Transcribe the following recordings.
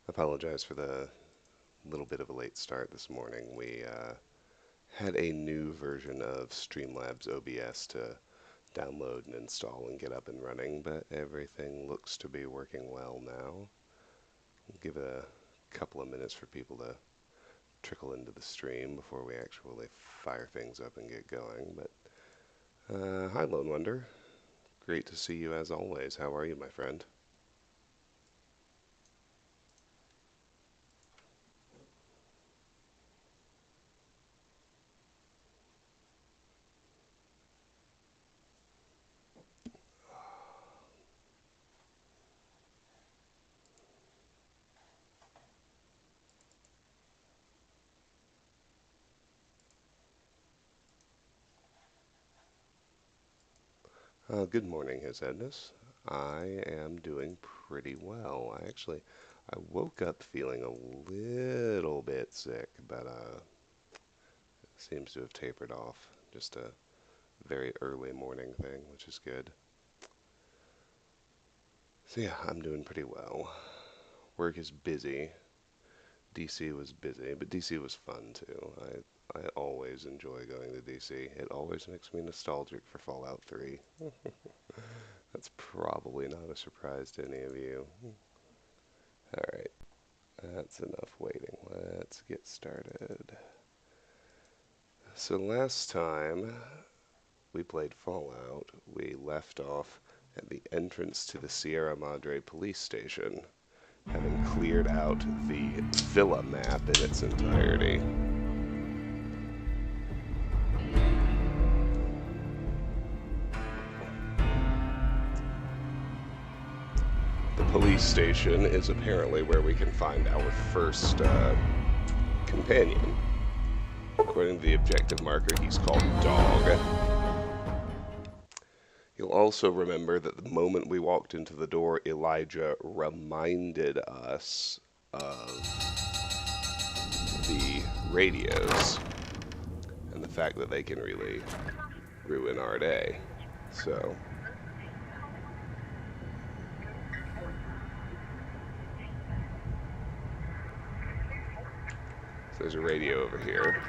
Apologize for the little bit of a late start this morning. We had a new version of Streamlabs OBS to download and install and get up and running, but everything looks to be working well now. We'll give it a couple of minutes for people to trickle into the stream before we actually fire things up and get going. But hi, Lone Wonder. Great to see you as always. How are you, my friend? Good morning, His Edness. I am doing pretty well. I woke up feeling a little bit sick, but seems to have tapered off. Just a very early morning thing, which is good. So yeah, I'm doing pretty well. Work is busy. DC was busy, but DC was fun too. I always enjoy going to DC. It always makes me nostalgic for Fallout 3. That's probably not a surprise to any of you. Alright, that's enough waiting. Let's get started. So last time we played Fallout, we left off at the entrance to the Sierra Madre police station, having cleared out the villa map in its entirety. The police station is apparently where we can find our first companion. According to the objective marker, he's called Dog. You'll also remember that the moment we walked into the door, Elijah reminded us of the radios and the fact that they can really ruin our day. So there's a radio over here.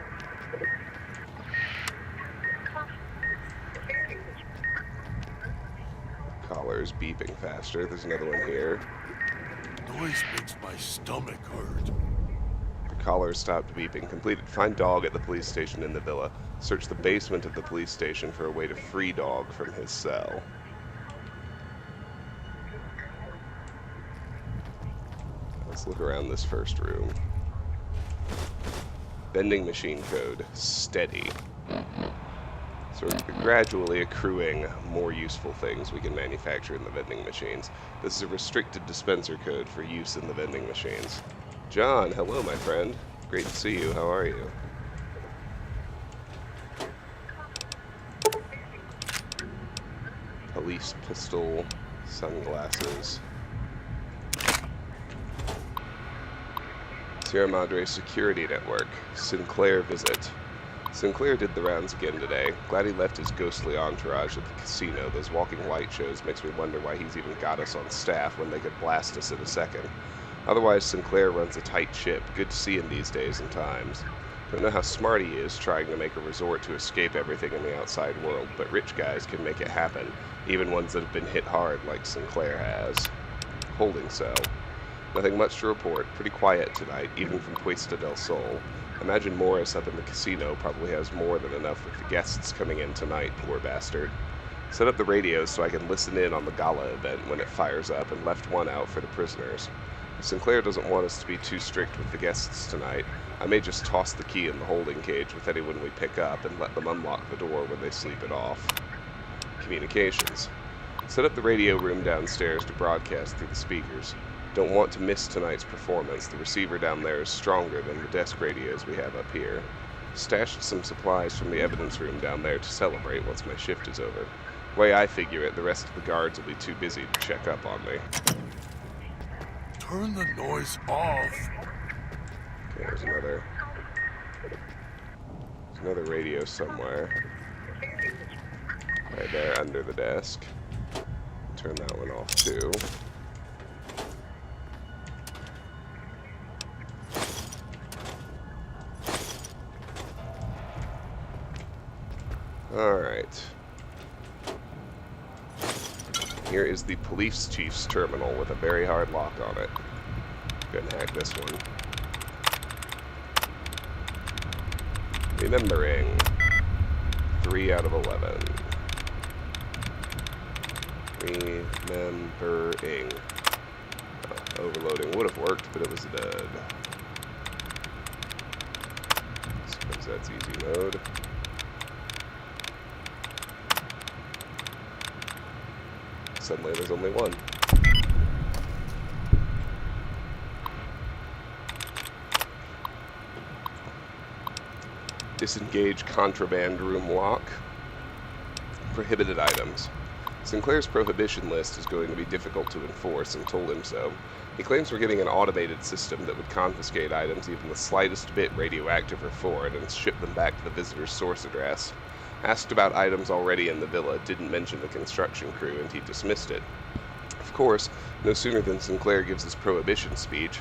Collar's beeping faster. There's another one here. Noise makes my stomach hurt. The collar stopped beeping. Completed. Find Dog at the police station in the villa. Search the basement of the police station for a way to free Dog from his cell. Let's look around this first room. Vending machine code, steady. So we're gradually accruing more useful things we can manufacture in the vending machines. This is a restricted dispenser code for use in the vending machines. John, hello my friend. Great to see you. How are you? Police pistol, sunglasses. Sierra Madre Security Network. Sinclair visit. Sinclair did the rounds again today. Glad he left his ghostly entourage at the casino. Those walking light shows makes me wonder why he's even got us on staff when they could blast us in a second. Otherwise, Sinclair runs a tight ship. Good to see him these days and times. Don't know how smart he is trying to make a resort to escape everything in the outside world, but rich guys can make it happen, even ones that have been hit hard like Sinclair has. Holding cell. Nothing much to report. Pretty quiet tonight, even from Puesta del Sol. Imagine Morris up in the casino probably has more than enough with the guests coming in tonight, poor bastard. Set up the radios so I can listen in on the gala event when it fires up, and left one out for the prisoners. If Sinclair doesn't want us to be too strict with the guests tonight, I may just toss the key in the holding cage with anyone we pick up and let them unlock the door when they sleep it off. Communications. Set up the radio room downstairs to broadcast through the speakers. Don't want to miss tonight's performance. The receiver down there is stronger than the desk radios we have up here. Stashed some supplies from the evidence room down there to celebrate once my shift is over. The way I figure it, the rest of the guards will be too busy to check up on me. Turn the noise off. Okay, there's another radio somewhere. Right there under the desk. Turn that one off too. Alright. Here is the police chief's terminal with a very hard lock on it. Go ahead and hack this one. Remembering. 3 out of 11. Remembering. Oh, overloading would have worked, but it was dead. Suppose that's easy mode. Suddenly there's only one. Disengage contraband room lock. Prohibited items. Sinclair's prohibition list is going to be difficult to enforce and told him so. He claims we're getting an automated system that would confiscate items even the slightest bit radioactive or foreign and ship them back to the visitor's source address. Asked about items already in the villa, didn't mention the construction crew, and he dismissed it. Of course, no sooner than Sinclair gives his prohibition speech,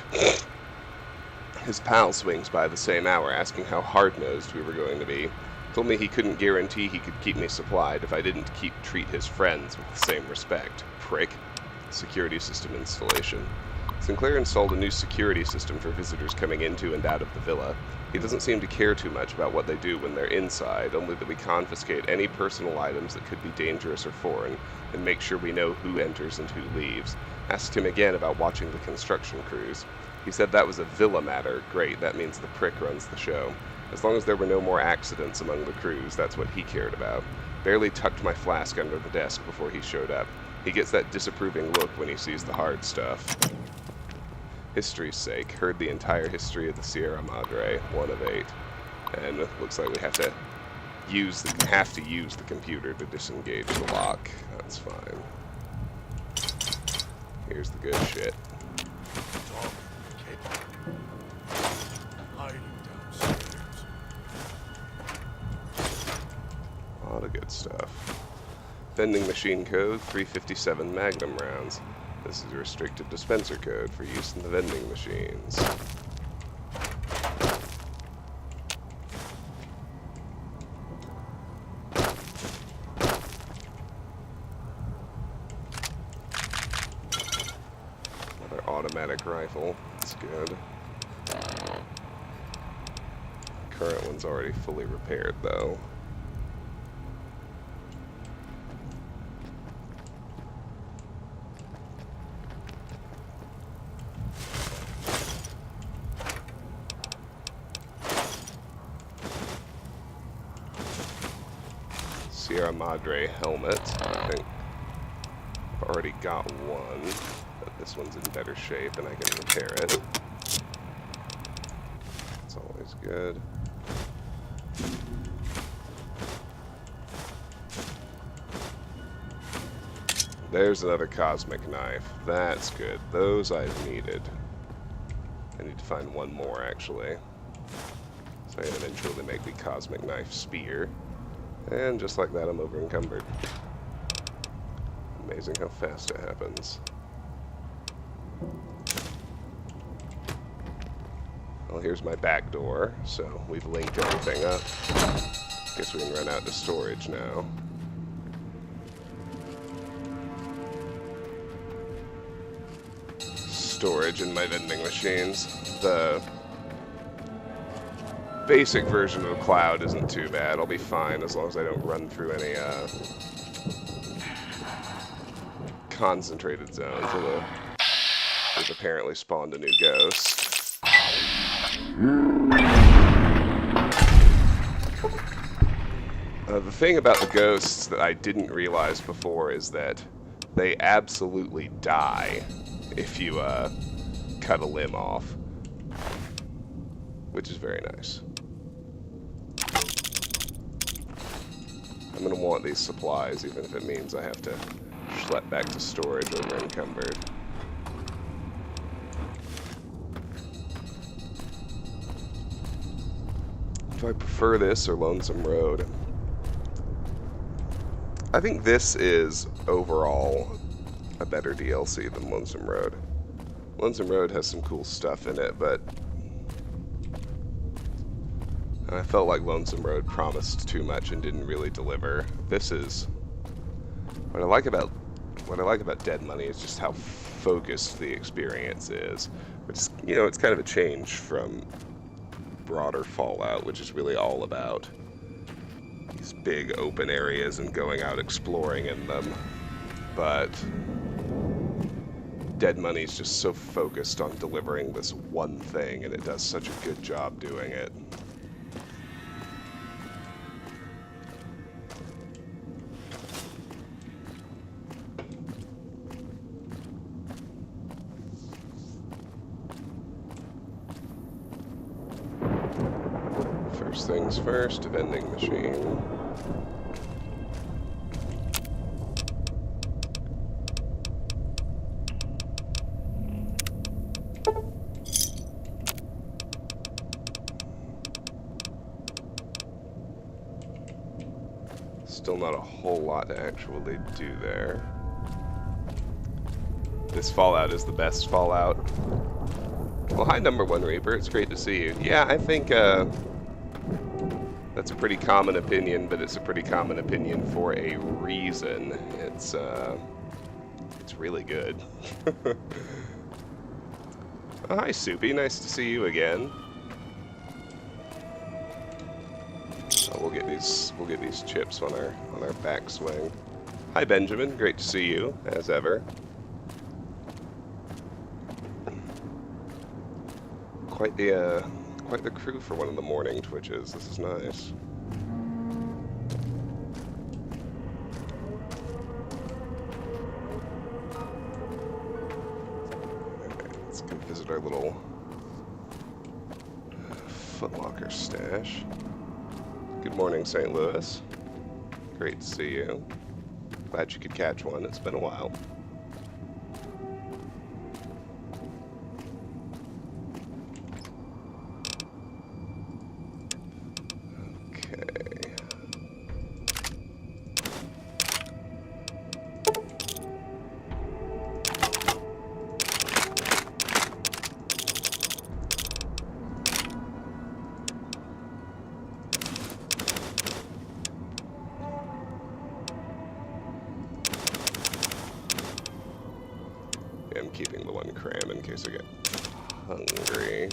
his pal swings by the same hour, asking how hard-nosed we were going to be. Told me he couldn't guarantee he could keep me supplied if I didn't treat his friends with the same respect. Prick. Security system installation. Sinclair installed a new security system for visitors coming into and out of the villa. He doesn't seem to care too much about what they do when they're inside, only that we confiscate any personal items that could be dangerous or foreign, and make sure we know who enters and who leaves. Asked him again about watching the construction crews. He said that was a villa matter. Great, that means the prick runs the show. As long as there were no more accidents among the crews, that's what he cared about. Barely tucked my flask under the desk before he showed up. He gets that disapproving look when he sees the hard stuff. History's sake, heard the entire history of the Sierra Madre, 1 of 8. And it looks like we have to use the computer to disengage the lock. That's fine. Here's the good shit. A lot of good stuff. Vending machine code, 357 Magnum rounds. This is a restricted dispenser code for use in the vending machines. Another automatic rifle. That's good. Current one's already fully repaired, though. Sierra Madre helmet. I think I've already got one, but this one's in better shape and I can repair it. It's always good. There's another cosmic knife. That's good. Those I've needed. I need to find one more, actually. So I can eventually make the cosmic knife spear. And just like that, I'm over encumbered. Amazing how fast it happens. Well, here's my back door, so we've linked everything up. Guess we can run out to storage now. Storage in my vending machines. The basic version of Cloud isn't too bad. I'll be fine as long as I don't run through any concentrated zones. Although they've apparently spawned a new ghost. The thing about the ghosts that I didn't realize before is that they absolutely die if you cut a limb off, which is very nice. I'm going to want these supplies, even if it means I have to schlep back to storage over encumbered. Do I prefer this or Lonesome Road? I think this is, overall, a better DLC than Lonesome Road. Lonesome Road has some cool stuff in it, but I felt like Lonesome Road promised too much and didn't really deliver. This is what I like about Dead Money is just how focused the experience is. It's, you know, it's kind of a change from broader Fallout, which is really all about these big open areas and going out exploring in them. But Dead Money's just so focused on delivering this one thing, and it does such a good job doing it. First things first, vending machine. Still not a whole lot to actually do there. This Fallout is the best Fallout. Well, hi, number one Reaper. It's great to see you. Yeah, I think that's a pretty common opinion, but it's a pretty common opinion for a reason. It's really good. Oh, hi, Soupy. Nice to see you again. Oh, we'll get these chips on our backswing. Hi, Benjamin. Great to see you as ever. Quite the crew for one of the morning Twitches. This is nice. Alright, let's go visit our little Foot Locker stash. Good morning, St. Louis. Great to see you. Glad you could catch one. It's been a while. I'm keeping the one cram in case I get hungry.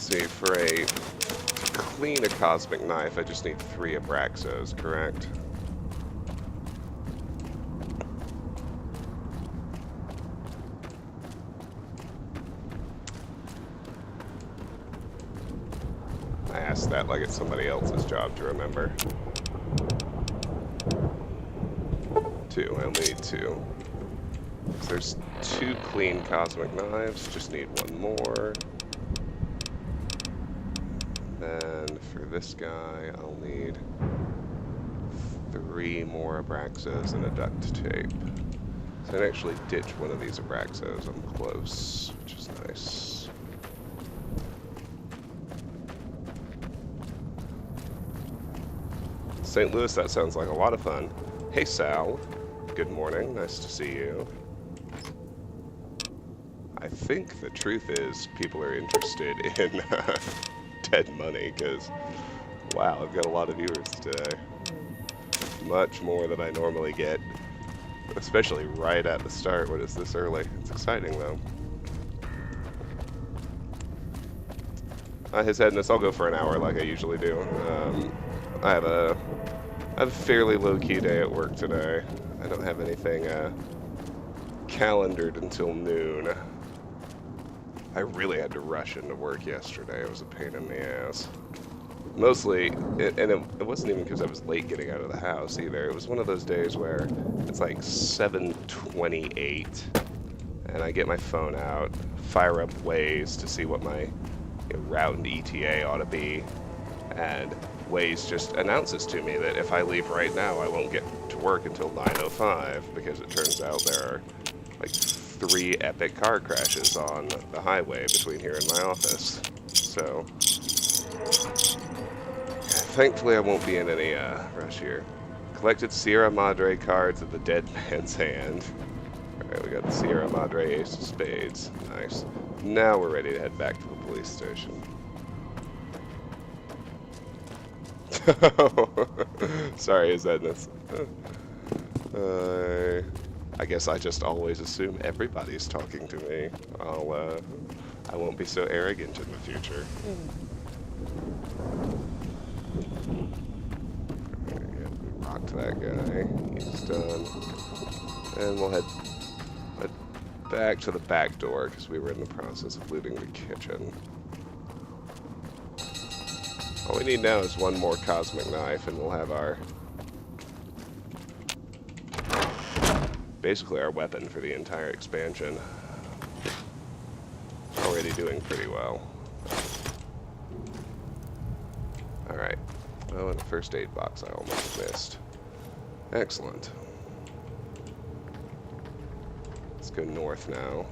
See, to clean a cosmic knife, I just need 3 Abraxos, correct? I asked that like it's somebody else's job to remember. 2, I only need 2. So there's 2 clean cosmic knives, just need 1 more. Then for this guy, I'll need 3 more Abraxos and a duct tape. So I can actually ditch one of these Abraxos. I'm close, which is nice. St. Louis, that sounds like a lot of fun. Hey, Sal. Good morning. Nice to see you. I think the truth is people are interested in Dead Money, because, wow, I've got a lot of viewers today. Much more than I normally get, especially right at the start when it's this early. It's exciting, though. His Headness, I'll go for an hour like I usually do. I have a fairly low-key day at work today. I don't have anything calendared until noon. I really had to rush into work yesterday. It was a pain in the ass. Mostly, and it wasn't even because I was late getting out of the house either. It was one of those days where it's like 7:28, and I get my phone out, fire up Waze to see what my route and ETA ought to be, and Waze just announces to me that if I leave right now, I won't get to work until 9:05, because it turns out there are like 3 epic car crashes on the highway between here and my office. So, thankfully I won't be in any rush here. Collected Sierra Madre cards at the dead man's hand. Alright, we got the Sierra Madre Ace of Spades. Nice. Now we're ready to head back to the police station. Sorry, is that this? I guess I just always assume everybody's talking to me. I won't be so arrogant in the future. Alright, we rocked that guy. He's done. And we'll head back to the back door, because we were in the process of looting the kitchen. All we need now is one more cosmic knife, and we'll have our... basically our weapon for the entire expansion. Already doing pretty well. Alright. Oh, and a first aid box I almost missed. Excellent. Let's go north now.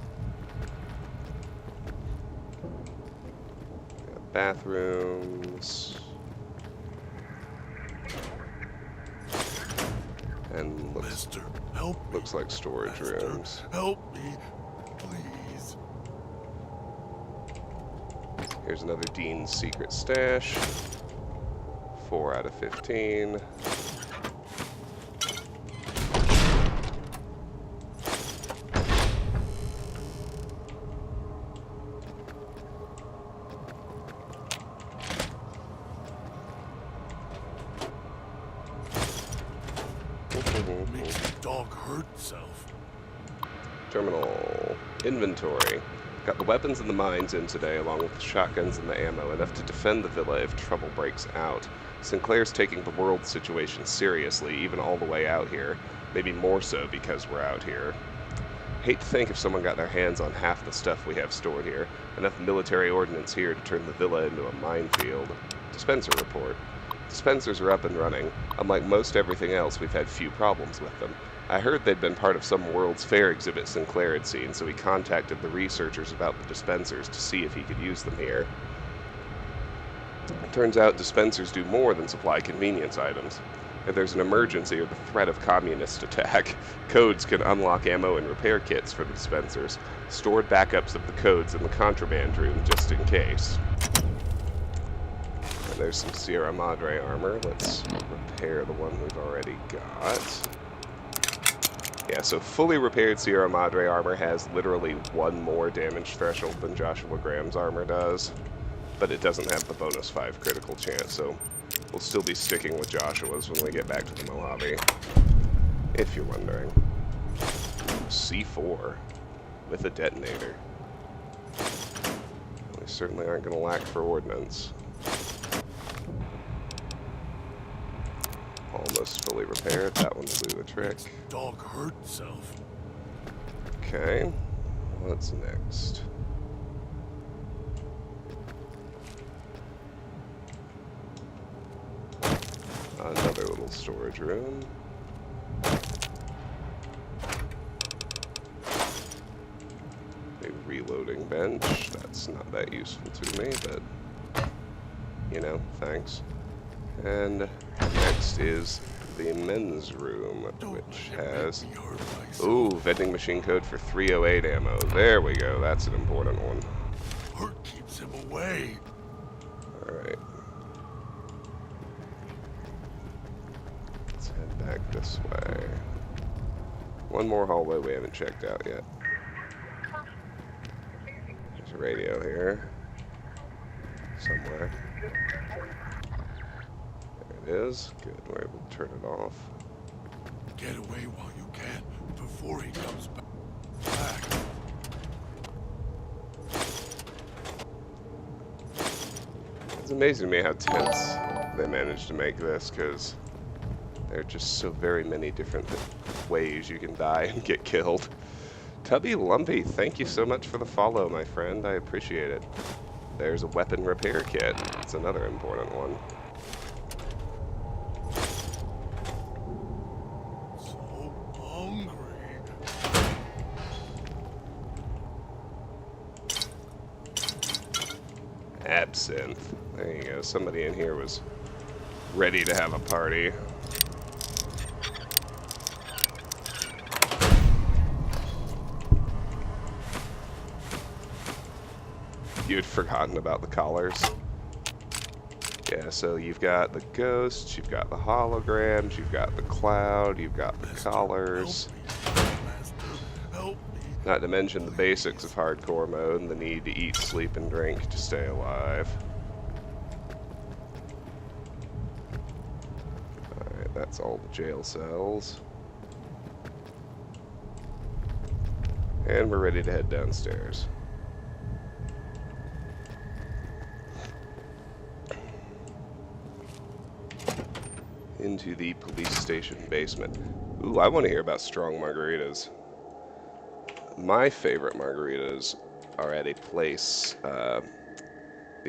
Got bathrooms. And Mister, help me. looks like storage Master, rooms. help me, please. Here's another Dean's secret stash. 4 out of 15. Makes the dog hurt itself. Terminal. Inventory. Got the weapons and the mines in today, along with the shotguns and the ammo, enough to defend the villa if trouble breaks out. Sinclair's taking the world situation seriously, even all the way out here. Maybe more so because we're out here. Hate to think if someone got their hands on half the stuff we have stored here. Enough military ordnance here to turn the villa into a minefield. Dispenser report. Dispensers are up and running. Unlike most everything else, we've had few problems with them. I heard they'd been part of some World's Fair exhibit Sinclair had seen, so he contacted the researchers about the dispensers to see if he could use them here. It turns out dispensers do more than supply convenience items. If there's an emergency or the threat of communist attack, codes can unlock ammo and repair kits for the dispensers. Stored backups of the codes in the contraband room just in case. And there's some Sierra Madre armor. Let's repair the one we've already got. Yeah, so fully repaired Sierra Madre armor has literally 1 more damage threshold than Joshua Graham's armor does, but it doesn't have the bonus 5 critical chance, so we'll still be sticking with Joshua's when we get back to the Mojave, if you're wondering. C4 with a detonator. We certainly aren't going to lack for ordnance. Almost fully repaired. That one will do the trick. Dog hurt itself. Okay. What's next? Another little storage room. A reloading bench. That's not that useful to me, but you know, thanks. And next is the men's room, which has... Ooh, vending machine code for 308 ammo. There we go. That's an important one. Hurt keeps him away. Alright. Let's head back this way. One more hallway we haven't checked out yet. There's a radio here. Somewhere. There it is. Good, we're able to turn it off. Get away while you can before he comes back. It's amazing to me how tense they managed to make this, because there are just so very many different ways you can die and get killed. Tubby Lumpy, thank you so much for the follow, my friend. I appreciate it. There's a weapon repair kit. That's another important one. So hungry. Absinthe. There you go. Somebody in here was ready to have a party. You had forgotten about the collars. Yeah, so you've got the ghosts, you've got the holograms, you've got the cloud, you've got the collars. Help me. Not to mention the basics of hardcore mode and the need to eat, sleep, and drink to stay alive. Alright, that's all the jail cells. And we're ready to head downstairs. Into the police station basement. Ooh, I want to hear about strong margaritas. My favorite margaritas are at a place, the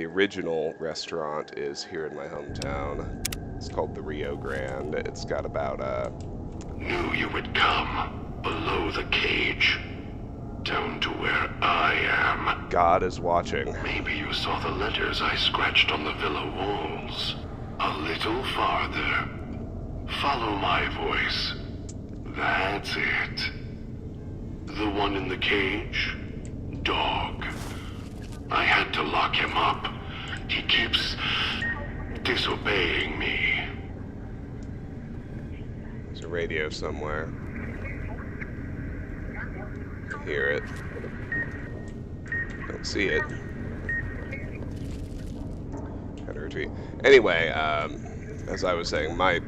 original restaurant is here in my hometown. It's called the Rio Grande. It's got about, Knew you would come. Below the cage. Down to where I am. God is watching. Maybe you saw the letters I scratched on the villa walls. A little farther. Follow my voice. That's it. The one in the cage? Dog. I had to lock him up. He keeps disobeying me. There's a radio somewhere. I hear it. Don't see it. Had to retreat. Anyway, as I was saying, my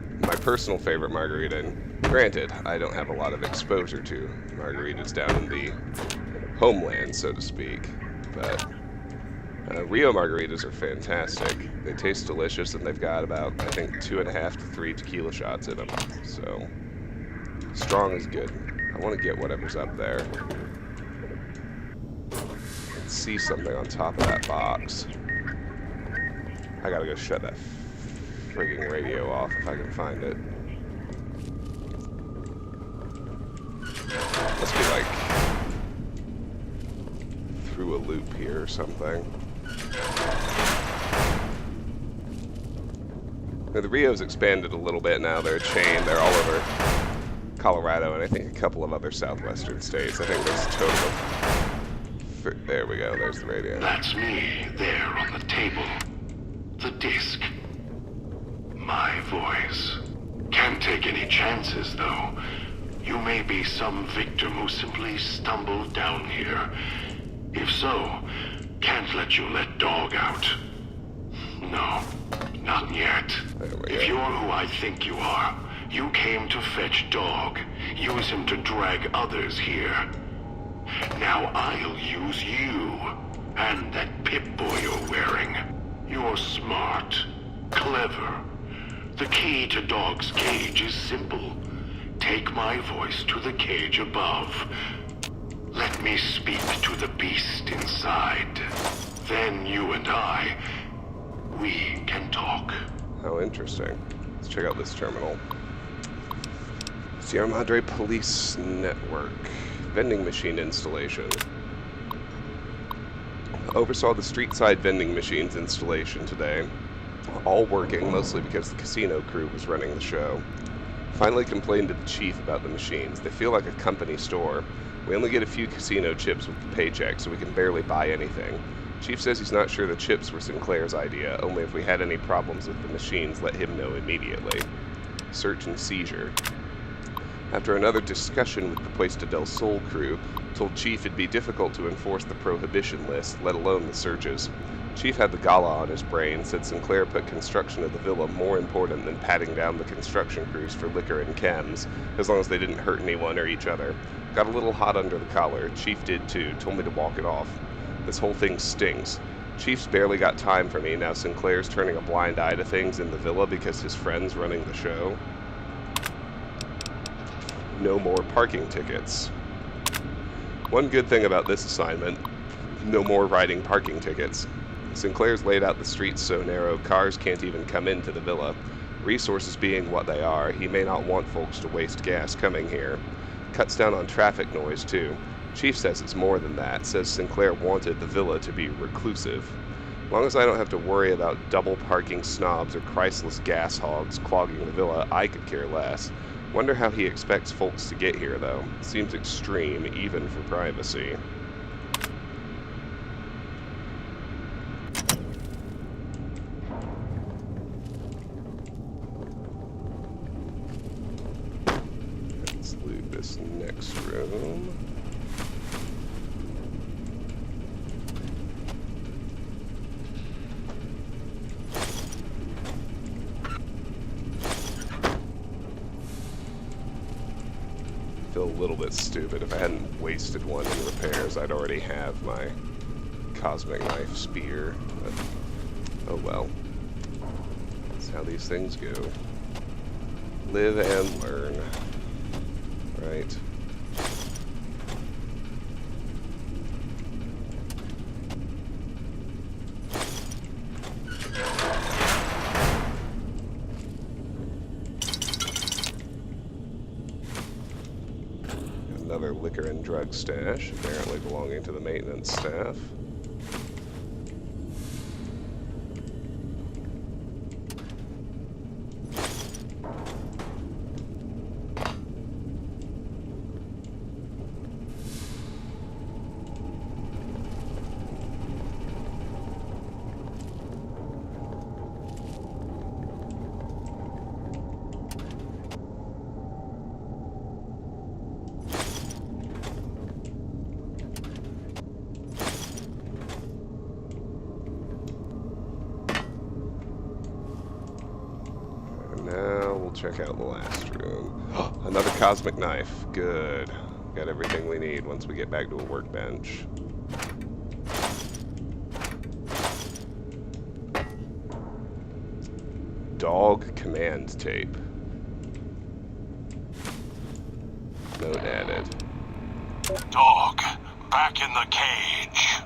personal favorite margarita, and granted, I don't have a lot of exposure to margaritas down in the homeland, so to speak, but Rio margaritas are fantastic. They taste delicious, and they've got about, I think, 2.5 to 3 tequila shots in them, so strong is good. I want to get whatever's up there. I can see something on top of that box. I gotta go shut that frigging radio off if I can find it. Must be like through a loop here or something. Now, the Rio's expanded a little bit now. They're a chain. They're all over Colorado and I think a couple of other southwestern states. I think there's a total of... There we go. There's the radio. That's me, there on the table. The disc. My voice. Can't take any chances, though. You may be some victim who simply stumbled down here. If so, can't let you let Dog out. No, not yet. If you're who I think you are, you came to fetch Dog. Use him to drag others here. Now I'll use you. And that Pip-Boy you're wearing. You're smart. Clever. The key to Dog's cage is simple. Take my voice to the cage above. Let me speak to the beast inside. Then you and I, we can talk. How interesting. Let's check out this terminal. Sierra Madre Police Network. Vending machine installation. Oversaw the street side vending machines installation today. All working, mostly because the casino crew was running the show. Finally complained to the chief about the machines. They feel like a company store. We only get a few casino chips with the paycheck, so we can barely buy anything. Chief says he's not sure the chips were Sinclair's idea, only if we had any problems with the machines, let him know immediately. Search and seizure. After another discussion with the Puesta del Sol crew, told Chief it'd be difficult to enforce the prohibition list, let alone the searches. Chief had the gala on his brain, said Sinclair put construction of the villa more important than patting down the construction crews for liquor and chems, as long as they didn't hurt anyone or each other. Got a little hot under the collar. Chief did too, told me to walk it off. This whole thing stinks. Chief's barely got time for me, now Sinclair's turning a blind eye to things in the villa because his friend's running the show. No more parking tickets. One good thing about this assignment, no more writing parking tickets. Sinclair's laid out the streets so narrow cars can't even come into the villa. Resources being what they are, he may not want folks to waste gas coming here. Cuts down on traffic noise, too. Chief says it's more than that, says Sinclair wanted the villa to be reclusive. As long as I don't have to worry about double parking snobs or Christless gas hogs clogging the villa, I could care less. Wonder how he expects folks to get here, though. Seems extreme, even for privacy. Let's loot this next room. Feel a little bit stupid. If I hadn't wasted one in repairs, I'd already have my cosmic knife spear. But, oh well. That's how these things go. Live and learn. Right. Another liquor and drug stash, apparently belonging to the maintenance staff. Now we'll check out the last room. Another cosmic knife. Good. Got everything we need once we get back to a workbench. Dog command tape. Note added. Dog, back in the cage.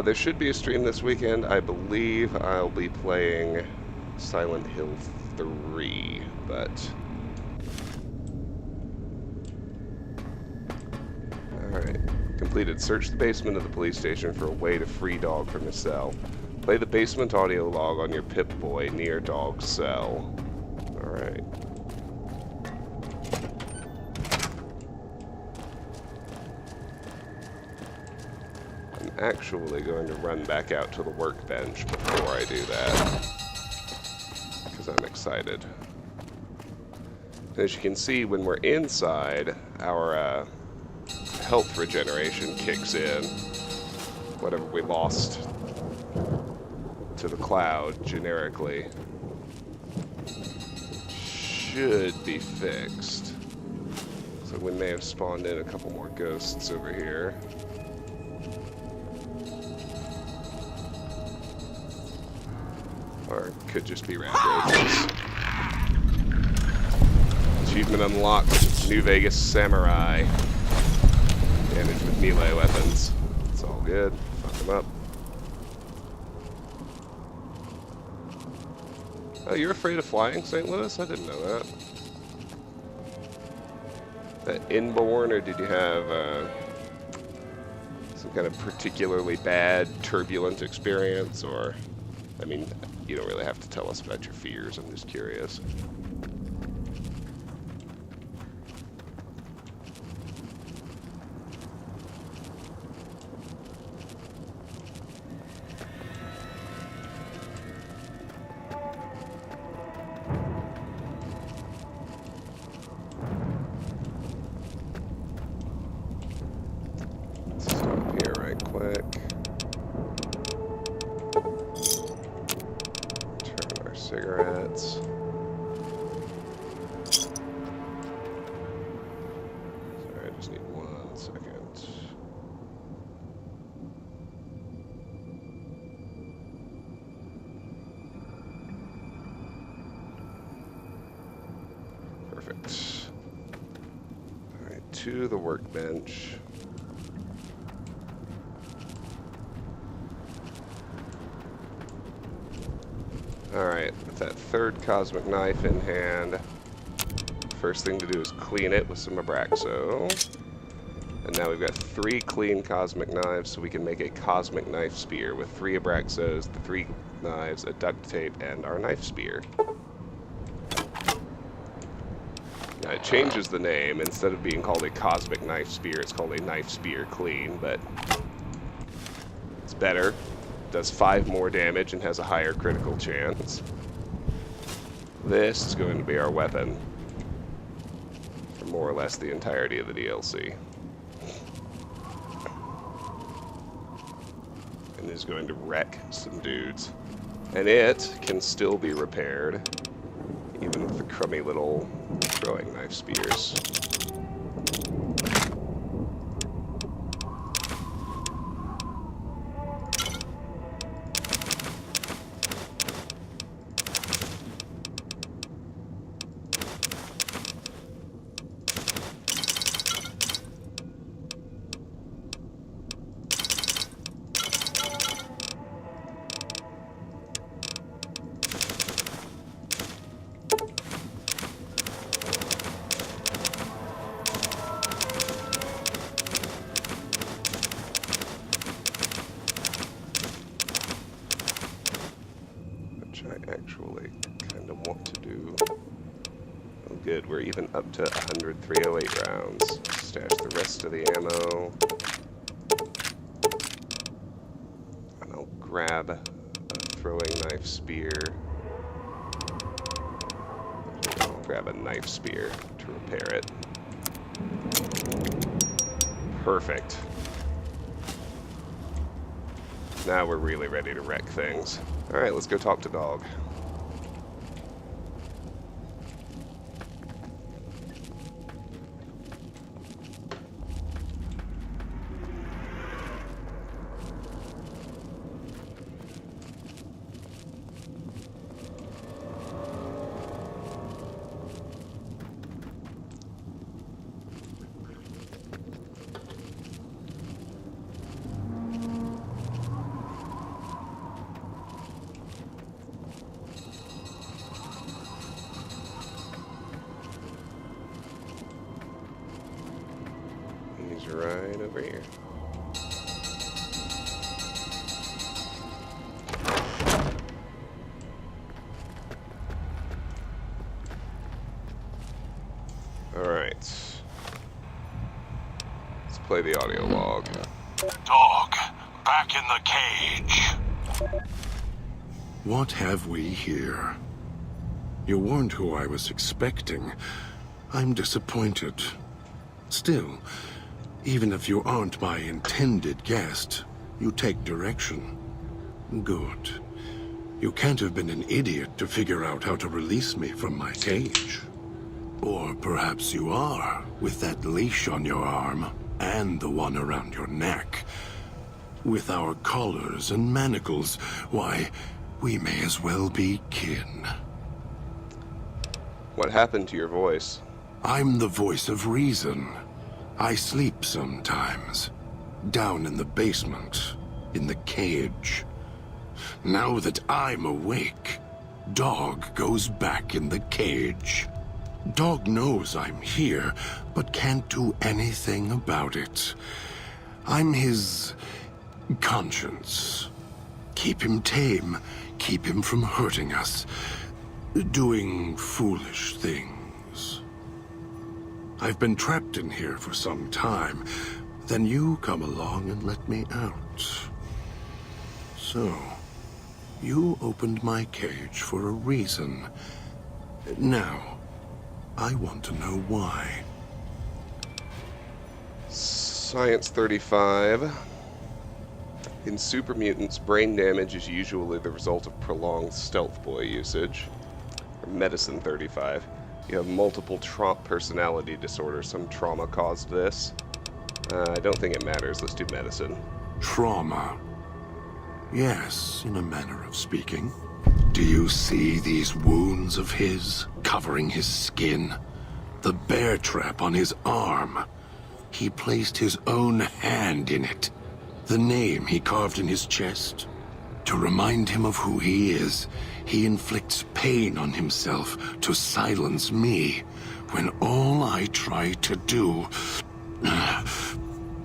There should be a stream this weekend. I believe I'll be playing Silent Hill 3, but... Alright. Completed. Search the basement of the police station for a way to free Dog from his cell. Play the basement audio log on your Pip-Boy near Dog's cell. Alright. I'm actually going to run back out to the workbench before I do that, because I'm excited. As you can see, when we're inside, our health regeneration kicks in. Whatever we lost to the cloud, generically, should be fixed. So we may have spawned in a couple more ghosts over here. Or it could just be rat roaches. Achievement unlocked. New Vegas Samurai. Damage with melee weapons. It's all good. Fuck them up. Oh, you're afraid of flying, St. Louis? I didn't know that. That inborn, or did you have some kind of particularly bad, turbulent experience? Or, I mean, you don't really have to tell us about your fears. I'm just curious. Cigarettes. Sorry, I just need 1 second. Perfect. Alright, 2 to the workbench. Alright, with that third cosmic knife in hand, first thing to do is clean it with some Abraxo. And now we've got 3 clean cosmic knives, so we can make a cosmic knife spear with 3 Abraxos, the 3 knives, a duct tape, and our knife spear. Now it changes the name. Instead of being called a cosmic knife spear, it's called a knife spear clean, but it's better. Does 5 more damage and has a higher critical chance. This is going to be our weapon for more or less the entirety of the DLC. And is going to wreck some dudes. And it can still be repaired, even with the crummy little throwing knife spears. Actually kind of want to do. Oh good, we're even up to 100 308 rounds. Stash the rest of the ammo. And I'll grab a throwing knife spear. I'll grab a knife spear to repair it. Perfect. Now we're really ready to wreck things. Alright, let's go talk to Dog. He's right over here. Alright. Let's play the audio log. Dog, back in the cage. What have we here? You weren't who I was expecting. I'm disappointed. Still, even if you aren't my intended guest, you take direction. Good. You can't have been an idiot to figure out how to release me from my cage. Or perhaps you are, with that leash on your arm, and the one around your neck. With our collars and manacles, why, we may as well be kin. What happened to your voice? I'm the voice of reason. I sleep sometimes. Down in the basement. In the cage. Now that I'm awake, Dog goes back in the cage. Dog knows I'm here, but can't do anything about it. I'm his conscience. Keep him tame. Keep him from hurting us. Doing foolish things. I've been trapped in here for some time. Then you come along and let me out. So, you opened my cage for a reason. Now, I want to know why. Science 35. In super mutants, brain damage is usually the result of prolonged stealth boy usage. Or medicine 35. You have multiple personality disorders. Some trauma caused this. I don't think it matters. Let's do medicine. Trauma. Yes, in a manner of speaking. Do you see these wounds of his covering his skin? The bear trap on his arm. He placed his own hand in it. The name he carved in his chest. To remind him of who he is, he inflicts pain on himself to silence me, when all I try to do...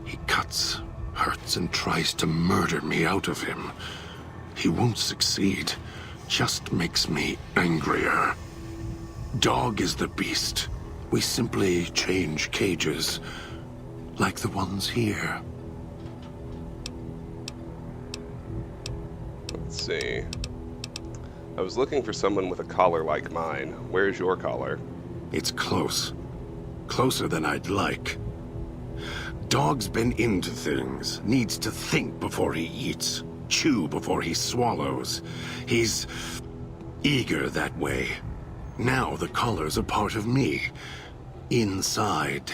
He cuts, hurts, and tries to murder me out of him. He won't succeed, just makes me angrier. Dog is the beast. We simply change cages, like the ones here. Let's see. I was looking for someone with a collar like mine. Where's your collar? It's close. Closer than I'd like. Dog's been into things. Needs to think before he eats. Chew before he swallows. He's eager that way. Now the collar's a part of me. Inside.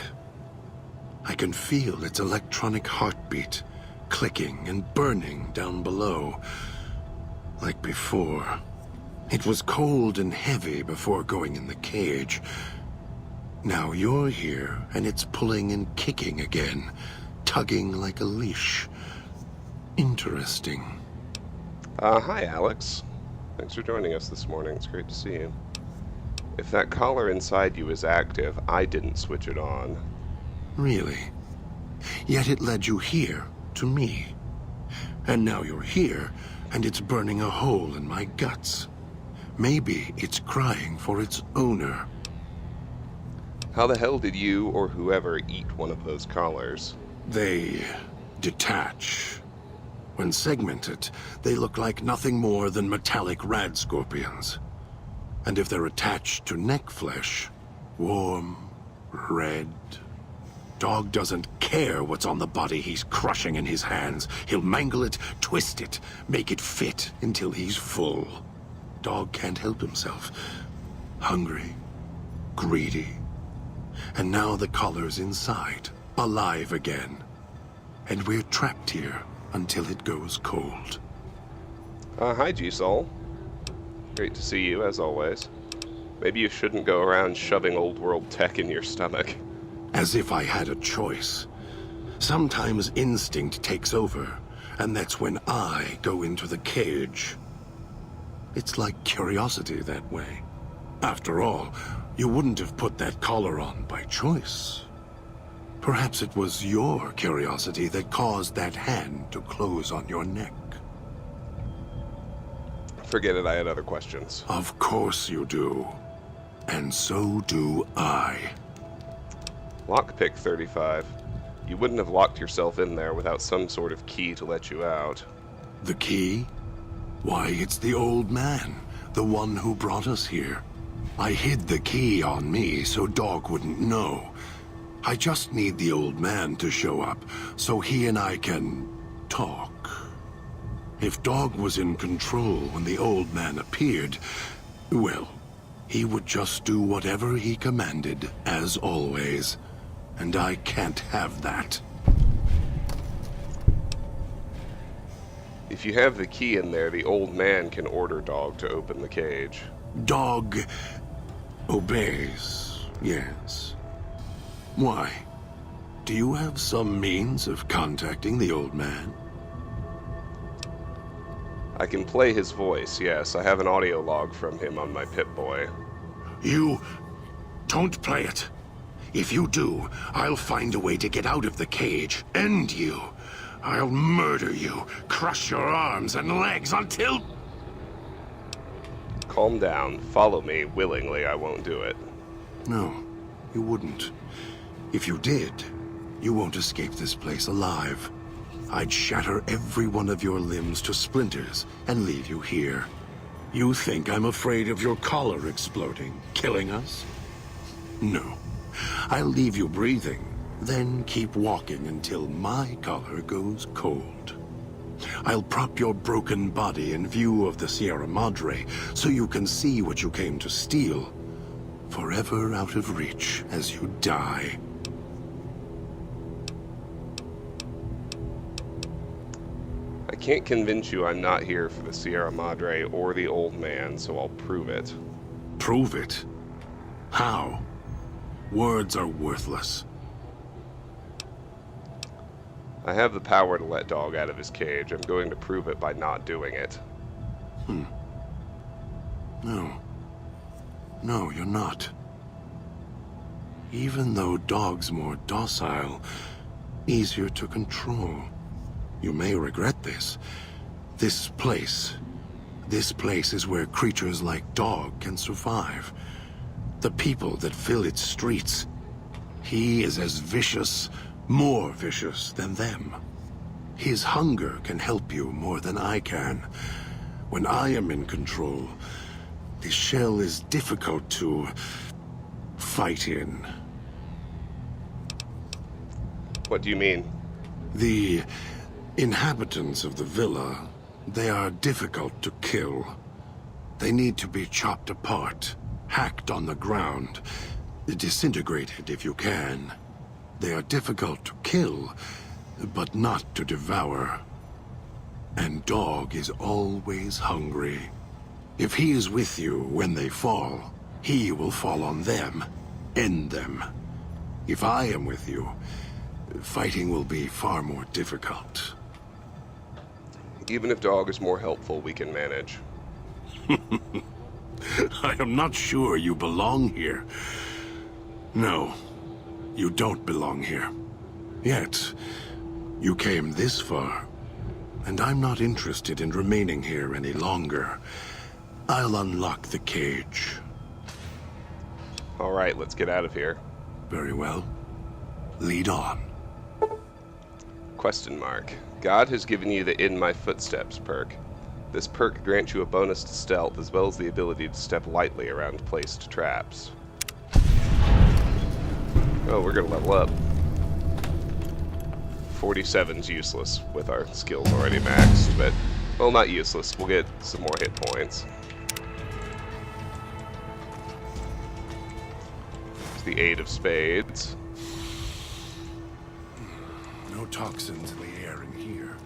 I can feel its electronic heartbeat, clicking and burning down below. Like before. It was cold and heavy before going in the cage. Now you're here, and it's pulling and kicking again, tugging like a leash. Interesting. Hi, Alex. Thanks for joining us this morning. It's great to see you. If that collar inside you is active, I didn't switch it on. Really? Yet it led you here, to me. And now you're here, and it's burning a hole in my guts. Maybe it's crying for its owner. How the hell did you or whoever eat one of those collars? They detach. When segmented, they look like nothing more than metallic rad scorpions. And if they're attached to neck flesh, warm, red. Dog doesn't care what's on the body he's crushing in his hands. He'll mangle it, twist it, make it fit until he's full. Dog can't help himself. Hungry, greedy. And now the collar's inside, alive again. And we're trapped here until it goes cold. Hi, G-Soul. Great to see you, as always. Maybe you shouldn't go around shoving old-world tech in your stomach. As if I had a choice. Sometimes instinct takes over, and that's when I go into the cage. It's like curiosity that way. After all, you wouldn't have put that collar on by choice. Perhaps it was your curiosity that caused that hand to close on your neck. Forget it, I had other questions. Of course you do. And so do I. Lockpick 35. You wouldn't have locked yourself in there without some sort of key to let you out. The key? Why, it's the old man, the one who brought us here. I hid the key on me so Dog wouldn't know. I just need the old man to show up so he and I can talk. If Dog was in control when the old man appeared, well, he would just do whatever he commanded, as always. And I can't have that. If you have the key in there, the old man can order Dog to open the cage. Dog obeys, yes. Why? Do you have some means of contacting the old man? I can play his voice, yes. I have an audio log from him on my Pip-Boy. You don't play it. If you do, I'll find a way to get out of the cage. End you. I'll murder you, crush your arms and legs until... Calm down. Follow me. Willingly, I won't do it. No, you wouldn't. If you did, you won't escape this place alive. I'd shatter every one of your limbs to splinters and leave you here. You think I'm afraid of your collar exploding, killing us? No. I'll leave you breathing, then keep walking until my collar goes cold. I'll prop your broken body in view of the Sierra Madre so you can see what you came to steal, forever out of reach as you die. I can't convince you I'm not here for the Sierra Madre or the old man, so I'll prove it. Prove it? How? Words are worthless. I have the power to let Dog out of his cage. I'm going to prove it by not doing it. No. No, you're not. Even though Dog's more docile, easier to control, you may regret this. This place is where creatures like Dog can survive. The people that fill its streets. He is as vicious, more vicious than them. His hunger can help you more than I can. When I am in control, the shell is difficult to fight in. What do you mean? The inhabitants of the villa, they are difficult to kill. They need to be chopped apart, hacked on the ground, disintegrated if you can. They are difficult to kill, but not to devour. And Dog is always hungry. If he is with you when they fall, he will fall on them, end them. If I am with you, fighting will be far more difficult. Even if Dog is more helpful, we can manage. I am not sure you belong here. No, you don't belong here. Yet, you came this far, and I'm not interested in remaining here any longer. I'll unlock the cage. All right, let's get out of here. Very well. Lead on. Question mark. God has given you the In My Footsteps perk. This perk grants you a bonus to stealth, as well as the ability to step lightly around placed traps. Oh, we're gonna level up. 47's useless with our skills already maxed, but, well, not useless. We'll get some more hit points. It's the 8 of spades. No toxins in the air in here.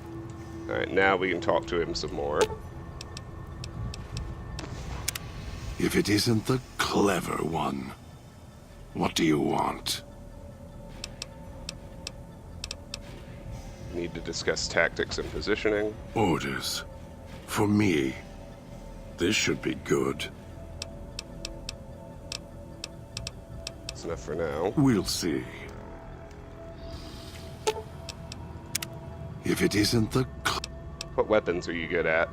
Alright, now we can talk to him some more. If it isn't the clever one, what do you want? Need to discuss tactics and positioning. Orders. For me. This should be good. That's enough for now. We'll see. If it isn't the What weapons are you good at?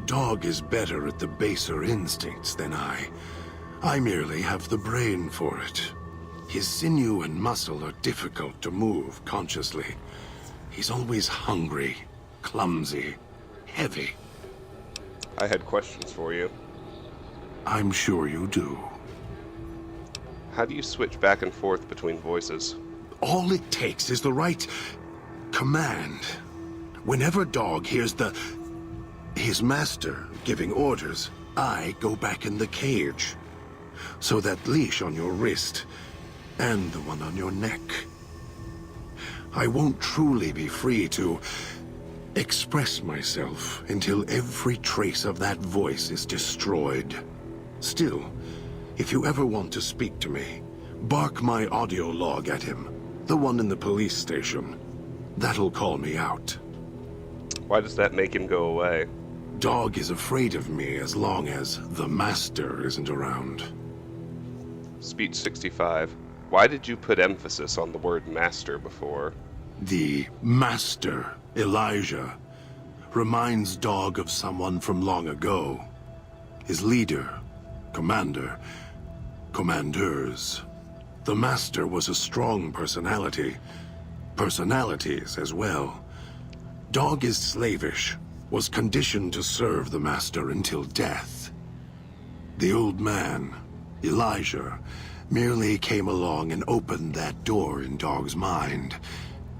Dog is better at the baser instincts than I. I merely have the brain for it. His sinew and muscle are difficult to move consciously. He's always hungry, clumsy, heavy. I had questions for you. I'm sure you do. How do you switch back and forth between voices? All it takes is the right command. Whenever Dog hears his master giving orders, I go back in the cage. So that leash on your wrist, and the one on your neck. I won't truly be free to express myself until every trace of that voice is destroyed. Still, if you ever want to speak to me, bark my audio log at him, the one in the police station. That'll call me out. Why does that make him go away? Dog is afraid of me as long as the master isn't around. Speech 65. Why did you put emphasis on the word master before? The master, Elijah, reminds Dog of someone from long ago. His leader, commander, commanders. The master was a strong personality. Personalities as well. Dog is slavish, was conditioned to serve the master until death. The old man, Elijah, merely came along and opened that door in Dog's mind.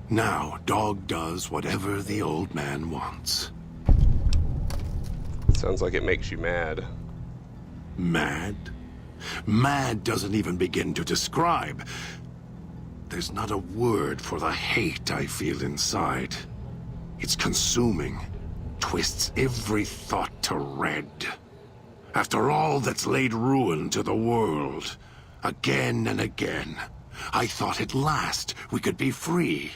Now, Dog does whatever the old man wants. Sounds like it makes you mad. Mad? Mad doesn't even begin to describe. There's not a word for the hate I feel inside. It's consuming, twists every thought to red. After all that's laid ruin to the world, again and again, I thought at last we could be free.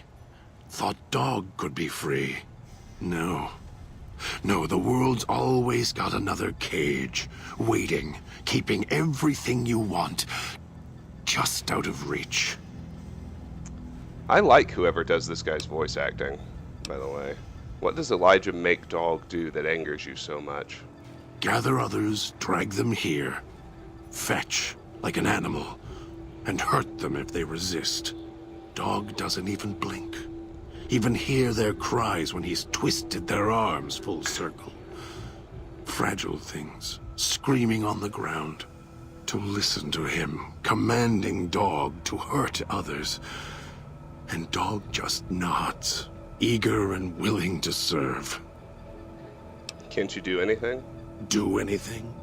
Thought dog could be free. No. No, the world's always got another cage, waiting, keeping everything you want just out of reach. I like whoever does this guy's voice acting, by the way. What does Elijah make dog do that angers you so much? Gather others, drag them here, fetch like an animal, and hurt them if they resist. Dog doesn't even blink. Even hear their cries when he's twisted their arms full circle. Fragile things, screaming on the ground. To listen to him, commanding dog to hurt others. And dog just nods, eager and willing to serve. Can't you do anything? Do anything?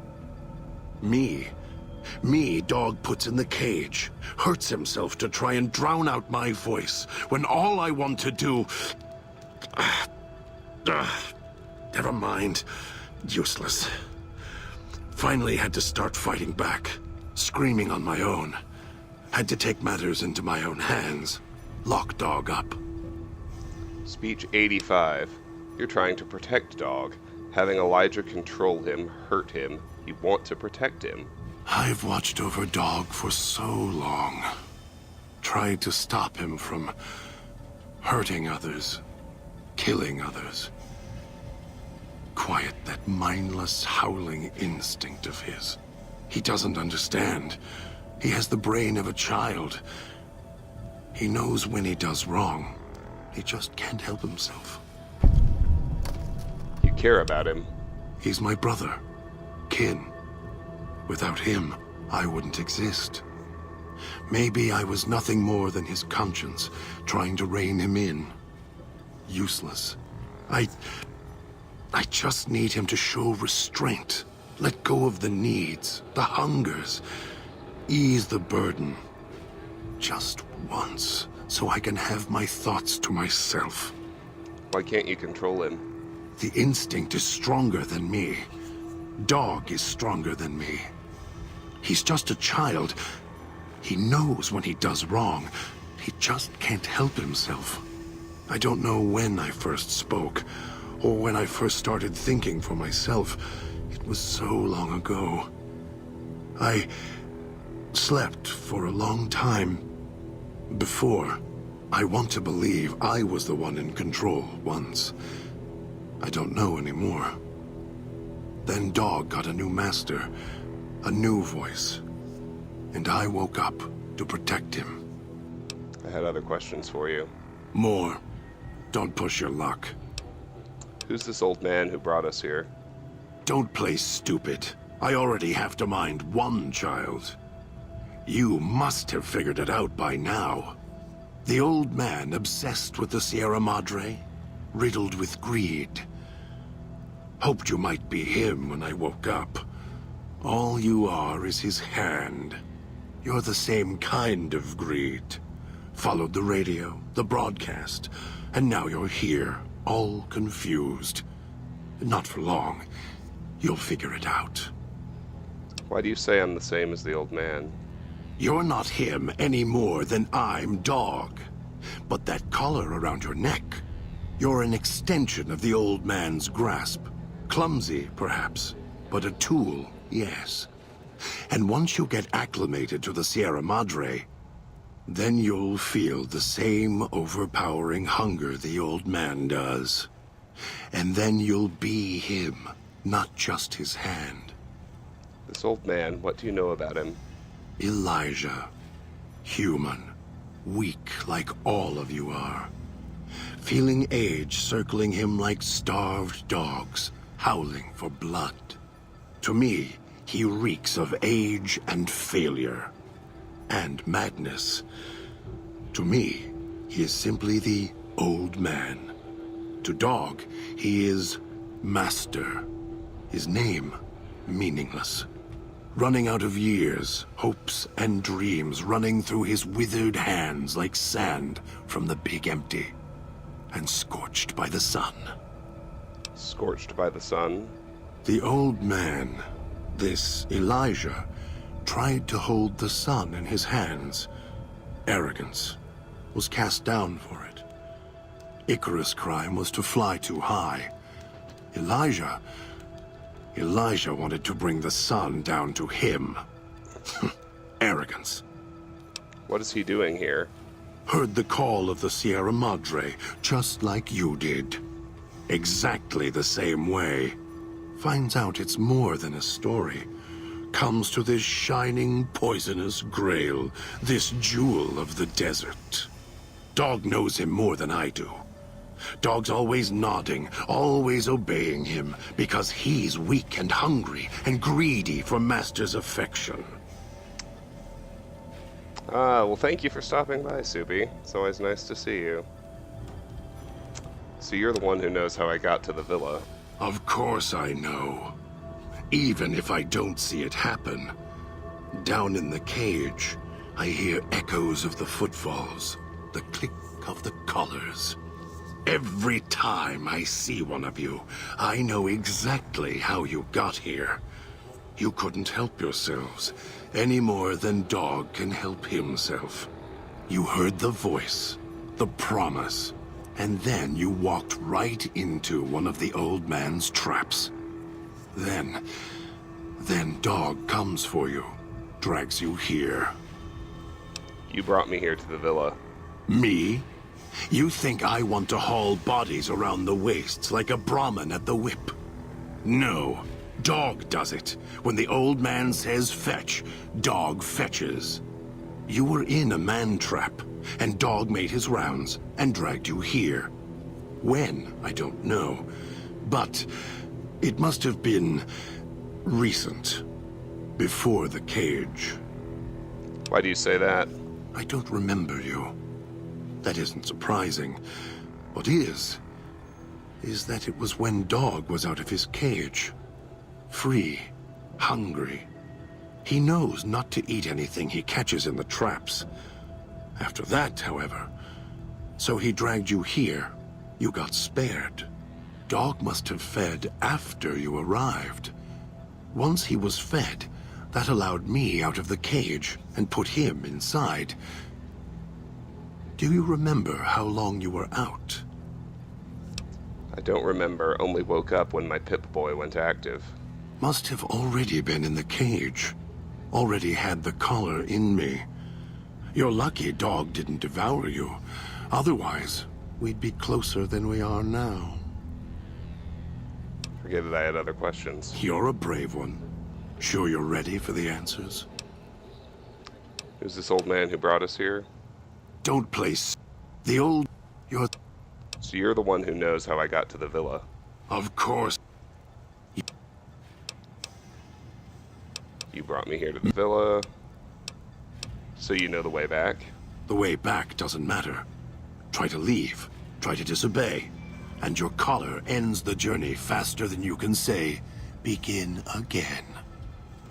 Me, dog puts in the cage, hurts himself to try and drown out my voice, when all I want to do... Never mind. Useless. Finally had to start fighting back, screaming on my own. Had to take matters into my own hands, lock dog up. Speech 85. You're trying to protect dog. Having Elijah control him, hurt him. You want to protect him. I've watched over dog for so long. Tried to stop him from hurting others, killing others. Quiet that mindless, howling instinct of his. He doesn't understand. He has the brain of a child. He knows when he does wrong. He just can't help himself. You care about him. He's my brother. Kin. Without him, I wouldn't exist. Maybe I was nothing more than his conscience, trying to rein him in. Useless. I just need him to show restraint. Let go of the needs, the hungers. Ease the burden. Just once, so I can have my thoughts to myself. Why can't you control him? The instinct is stronger than me. Dog is stronger than me. He's just a child. He knows when he does wrong. He just can't help himself. I don't know when I first spoke, or when I first started thinking for myself. It was so long ago. I slept for a long time before. I want to believe I was the one in control once. I don't know anymore. Then Dog got a new master, a new voice, and I woke up to protect him. I had other questions for you. More. Don't push your luck. Who's this old man who brought us here? Don't play stupid. I already have to mind one child. You must have figured it out by now. The old man obsessed with the Sierra Madre, riddled with greed. Hoped you might be him when I woke up. All you are is his hand. You're the same kind of greed. Followed the radio, the broadcast, and now you're here, all confused. Not for long. You'll figure it out. Why do you say I'm the same as the old man? You're not him any more than I'm Dog. But that collar around your neck, you're an extension of the old man's grasp. Clumsy, perhaps, but a tool, yes. And once you get acclimated to the Sierra Madre, then you'll feel the same overpowering hunger the old man does. And then you'll be him, not just his hand. This old man, what do you know about him? Elijah. Human. Weak like all of you are. Feeling age circling him like starved dogs, howling for blood. To me, he reeks of age and failure. And madness. To me, he is simply the old man. To Dog, he is Master. His name, meaningless. Running out of years, hopes and dreams running through his withered hands like sand from the big empty. And scorched by the sun. Scorched by the sun? The old man, this Elijah, tried to hold the sun in his hands. Arrogance. Was cast down for it. Icarus' crime was to fly too high. Elijah wanted to bring the sun down to him. Arrogance. What is he doing here? Heard the call of the Sierra Madre, just like you did. Exactly the same way. Finds out it's more than a story. Comes to this shining, poisonous grail, this jewel of the desert. Dog knows him more than I do. Dog's always nodding, always obeying him, because he's weak and hungry and greedy for Master's affection. Well, thank you for stopping by, Subi. It's always nice to see you. So you're the one who knows how I got to the villa. Of course I know. Even if I don't see it happen. Down in the cage, I hear echoes of the footfalls, the click of the collars. Every time I see one of you, I know exactly how you got here. You couldn't help yourselves, any more than Dog can help himself. You heard the voice, the promise, and then you walked right into one of the old man's traps. Then Dog comes for you, drags you here. You brought me here to the villa. Me? You think I want to haul bodies around the wastes like a Brahmin at the whip? No. Dog does it. When the old man says fetch, Dog fetches. You were in a man trap, and Dog made his rounds and dragged you here. When, I don't know. But it must have been recent. Before the cage. Why do you say that? I don't remember you. That isn't surprising. What is that it was when Dog was out of his cage. Free, hungry. He knows not to eat anything he catches in the traps. After that, however, so he dragged you here. You got spared. Dog must have fed after you arrived. Once he was fed, that allowed me out of the cage and put him inside. Do you remember how long you were out? I don't remember, only woke up when my Pip-Boy went active. Must have already been in the cage. Already had the collar in me. You're lucky Dog didn't devour you. Otherwise, we'd be closer than we are now. Forget that I had other questions. You're a brave one. Sure you're ready for the answers? Who's this old man who brought us here? Don't place the old... You're... So you're the one who knows how I got to the villa. Of course. You brought me here to the villa. So you know the way back? The way back doesn't matter. Try to leave. Try to disobey. And your collar ends the journey faster than you can say, begin again.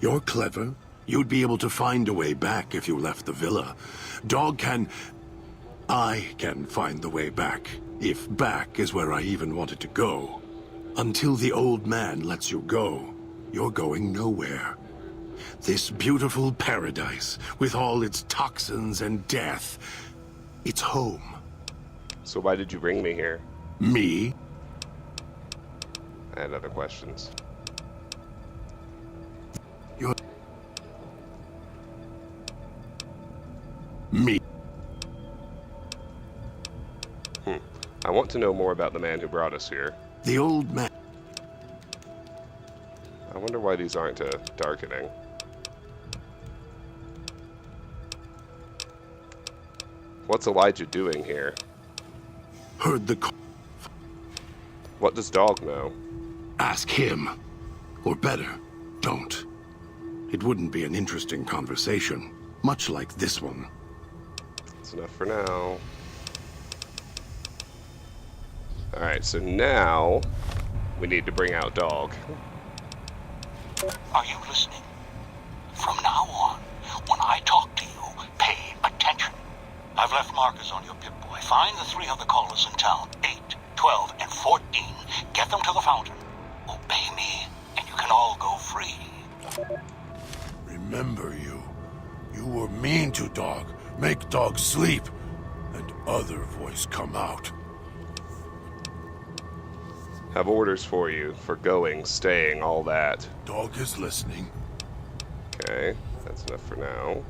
You're clever. You'd be able to find a way back if you left the villa. Dog can... I can find the way back, if back is where I even wanted to go. Until the old man lets you go, you're going nowhere. This beautiful paradise, with all its toxins and death, it's home. So why did you bring me here? Me? I had other questions. You're... Me? I want to know more about the man who brought us here. The old man... I wonder why these aren't darkening. What's Elijah doing here? Heard the... What does Dog know? Ask him. Or better, don't. It wouldn't be an interesting conversation, much like this one. That's enough for now. Alright, so now we need to bring out Dog. Are you listening? From now on, when I talk to you, pay attention. I've left markers on your Pip-Boy. Find the 3 other callers in town, 8, 12, and 14. Get them to the fountain. Obey me, and you can all go free. Remember you. You were mean to Dog. Make Dog sleep. And other voice come out. Have orders for you, for going, staying, all that. Dog is listening. Okay, that's enough for now.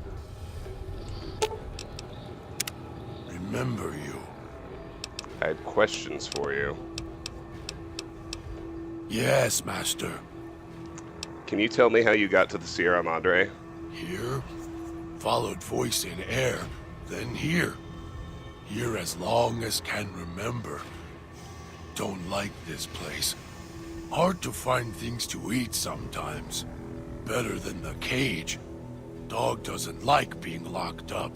Remember you. I had questions for you. Yes, Master. Can you tell me how you got to the Sierra Madre? Here, followed voice in air, then here. Here as long as can remember. Don't like this place. Hard to find things to eat sometimes. Better than the cage. Dog doesn't like being locked up.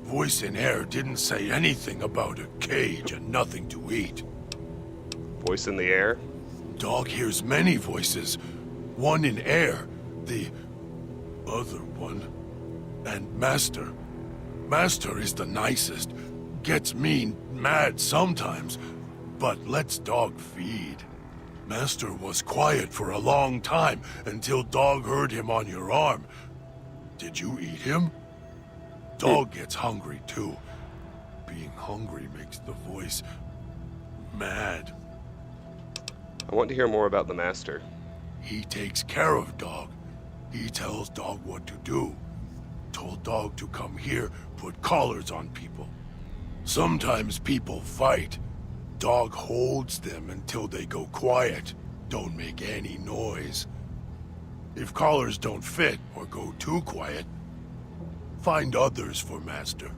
Voice in air didn't say anything about a cage and nothing to eat. Voice in the air? Dog hears many voices. One in air, the other one, and Master. Master is the nicest. Gets mean, mad sometimes, but lets Dog feed. Master was quiet for a long time until Dog heard him on your arm. Did you eat him? Dog gets hungry too. Being hungry makes the voice mad. I want to hear more about the Master. He takes care of Dog. He tells Dog what to do. Told Dog to come here, put collars on people. Sometimes people fight. Dog holds them until they go quiet, don't make any noise. If collars don't fit or go too quiet, find others for Master.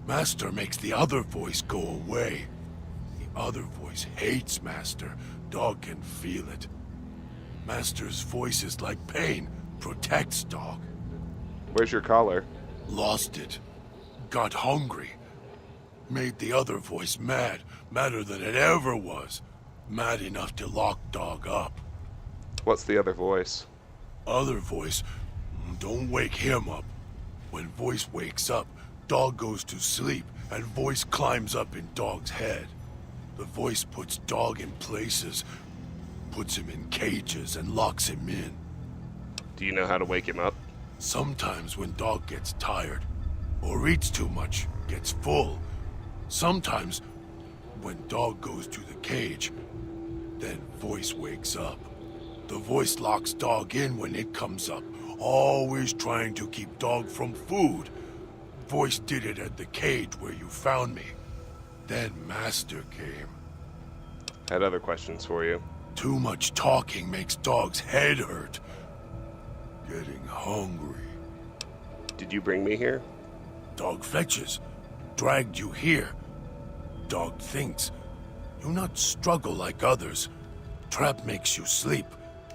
Master makes the other voice go away. The other voice hates Master. Dog can feel it. Master's voice is like pain, protects Dog. Where's your collar? Lost it. Got hungry. Made the other voice mad, madder than it ever was. Mad enough to lock Dog up. What's the other voice? Other voice, don't wake him up. When voice wakes up, Dog goes to sleep, and voice climbs up in Dog's head. The voice puts Dog in places, puts him in cages, and locks him in. Do you know how to wake him up? Sometimes when Dog gets tired, or eats too much, gets full. Sometimes when Dog goes to the cage, then voice wakes up. The voice locks Dog in when it comes up, always trying to keep Dog from food. Voice did it at the cage where you found me. Then Master came. I had other questions for you. Too much talking makes Dog's head hurt. Getting hungry. Did you bring me here? Dog fetches. Dragged you here. Dog thinks. You not struggle like others. Trap makes you sleep.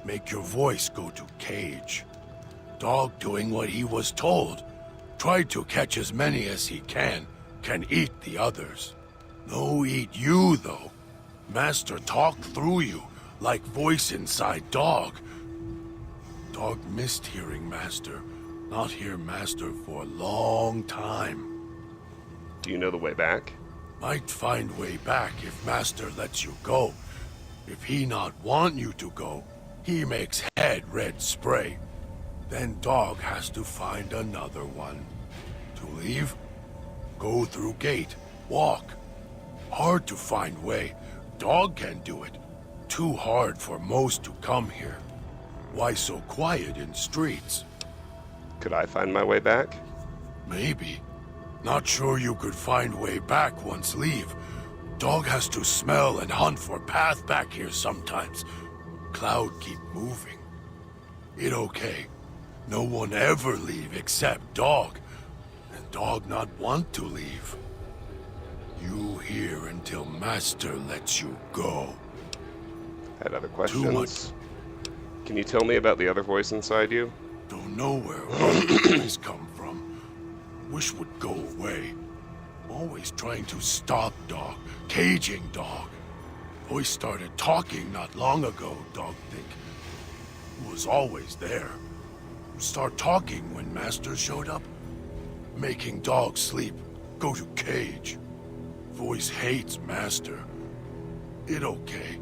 Make your voice go to cage. Dog doing what he was told. Try to catch as many as he can eat the others. No eat you, though. Master talk through you, like voice inside Dog. Dog missed hearing Master. Not hear Master for a long time. Do you know the way back? Might find way back if Master lets you go. If he not want you to go, he makes head red spray. Then Dog has to find another one. To leave? Go through gate. Walk. Hard to find way. Dog can do it. Too hard for most to come here. Why so quiet in streets? Could I find my way back? Maybe. Not sure you could find way back once leave. Dog has to smell and hunt for path back here sometimes. Cloud keep moving. It okay. No one ever leave except Dog. And Dog not want to leave. You here until Master lets you go. I had other questions. Too much. Can you tell me about the other voice inside you? Don't know where other voice come from. Wish would go away. Always trying to stop Dog, caging Dog. Voice started talking not long ago, Dog think. Was always there. Start talking when Master showed up. Making Dog sleep, go to cage. Voice hates Master. It okay.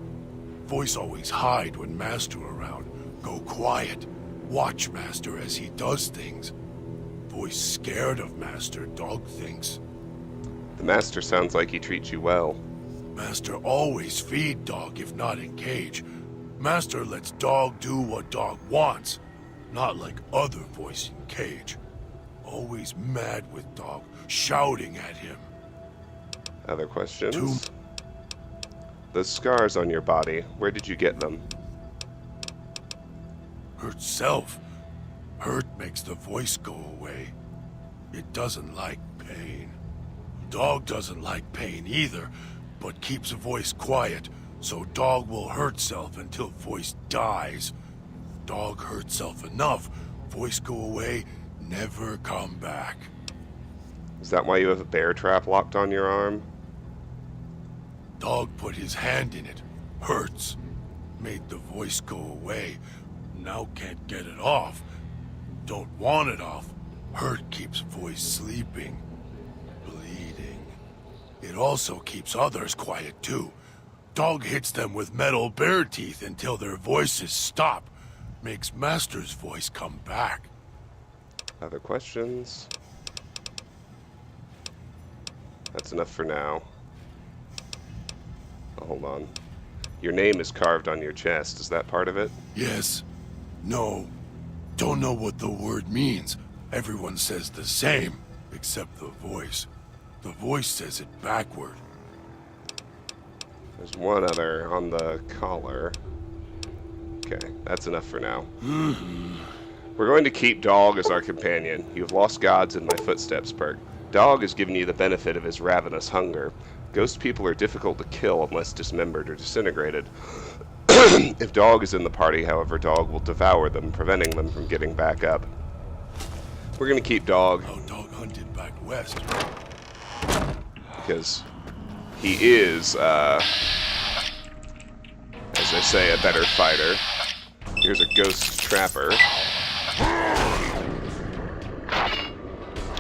Voice always hide when Master around. Go quiet. Watch Master as he does things. Voice scared of Master, Dog thinks. The Master sounds like he treats you well. Master always feed dog if not in cage. Master lets dog do what dog wants, not like other voice in cage. Always mad with dog, shouting at him. Other questions? Those scars on your body, where did you get them? Hurt self. Hurt makes the voice go away. It doesn't like pain. Dog doesn't like pain either, but keeps a voice quiet, so dog will hurt self until voice dies. Dog hurt self enough, voice go away, never come back. Is that why you have a bear trap locked on your arm? Dog put his hand in it. Hurts. Made the voice go away. Now can't get it off. Don't want it off. Hurt keeps voice sleeping. Bleeding. It also keeps others quiet too. Dog hits them with metal bear teeth until their voices stop. Makes Master's voice come back. Other questions? That's enough for now. Oh, hold on. Your name is carved on your chest. Is that part of it? Yes. No. Don't know what the word means. Everyone says the same, except the voice. The voice says it backward. There's one other on the collar. Okay, that's enough for now. We're going to keep Dog as our companion. You've lost gods in my footsteps, perk. Dog has given you the benefit of his ravenous hunger. Ghost people are difficult to kill unless dismembered or disintegrated. If Dog is in the party, however, Dog will devour them, preventing them from getting back up. We're going to keep Dog. How Dog hunted back west. Because he is, as they say, a better fighter. Here's a ghost trapper.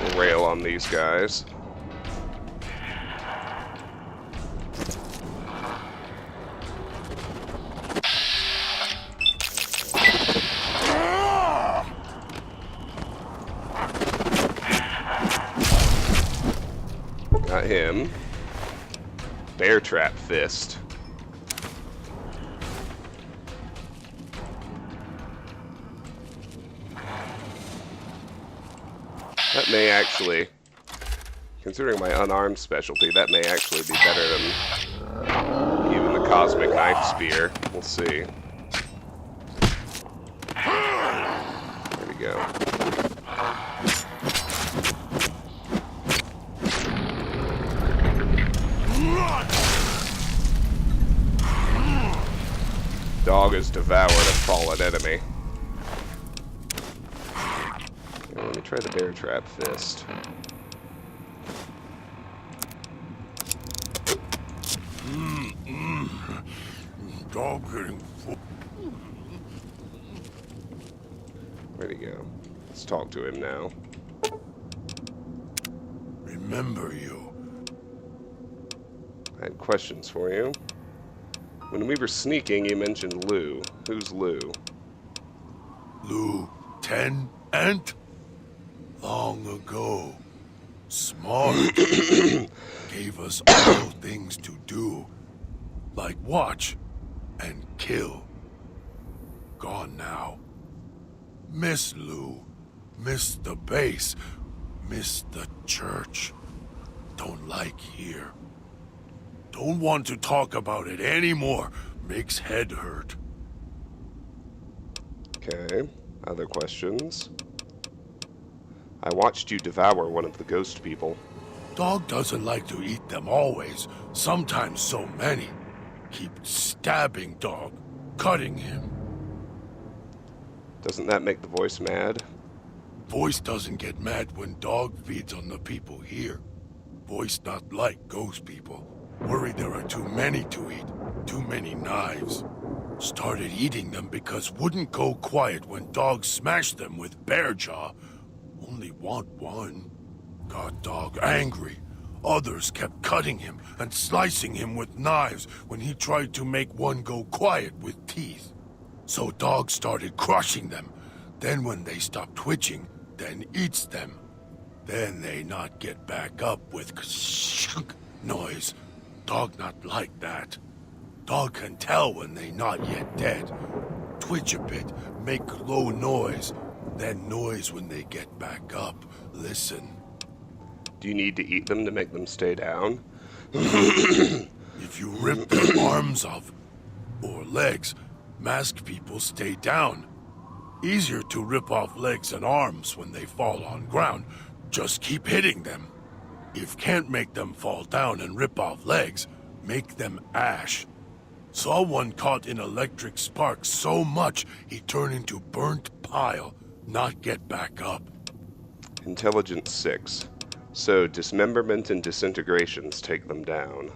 We'll rail on these guys. Got him. Bear trap fist. That may actually, considering my unarmed specialty, that may actually be better than even the cosmic knife spear. We'll see. There we go. Dog has devoured a fallen enemy. Okay, let me try the bear trap fist. Dog getting full. Where'd he go? Let's talk to him now. Remember you. I had questions for you. When we were sneaking, you mentioned Lou. Who's Lou? Lieutenant? Long ago. Smart. Gave us all things to do. Like watch and kill. Gone now. Miss Lou. Miss the base. Miss the church. Don't like here. Don't want to talk about it anymore. Makes head hurt. Okay. Other questions? I watched you devour one of the ghost people. Dog doesn't like to eat them always. Sometimes so many. Keep stabbing dog. Cutting him. Doesn't that make the voice mad? Voice doesn't get mad when dog feeds on the people here. Voice not like ghost people. Worried there are too many to eat. Too many knives. Started eating them because wouldn't go quiet when dogs smashed them with bear jaw. Only want one. Got dog angry. Others kept cutting him and slicing him with knives when he tried to make one go quiet with teeth. So dog started crushing them. Then when they stop twitching, then eats them. Then they not get back up with noise. Dog not like that. Dog can tell when they not yet dead. Twitch a bit, make low noise, then noise when they get back up. Listen. Do you need to eat them to make them stay down? If you rip their arms off, or legs, masked people stay down. Easier to rip off legs and arms when they fall on ground. Just keep hitting them. If can't make them fall down and rip off legs, make them ash. Saw one caught in electric spark so much he turned into burnt pile, not get back up. Intelligence 6. So dismemberment and disintegrations take them down.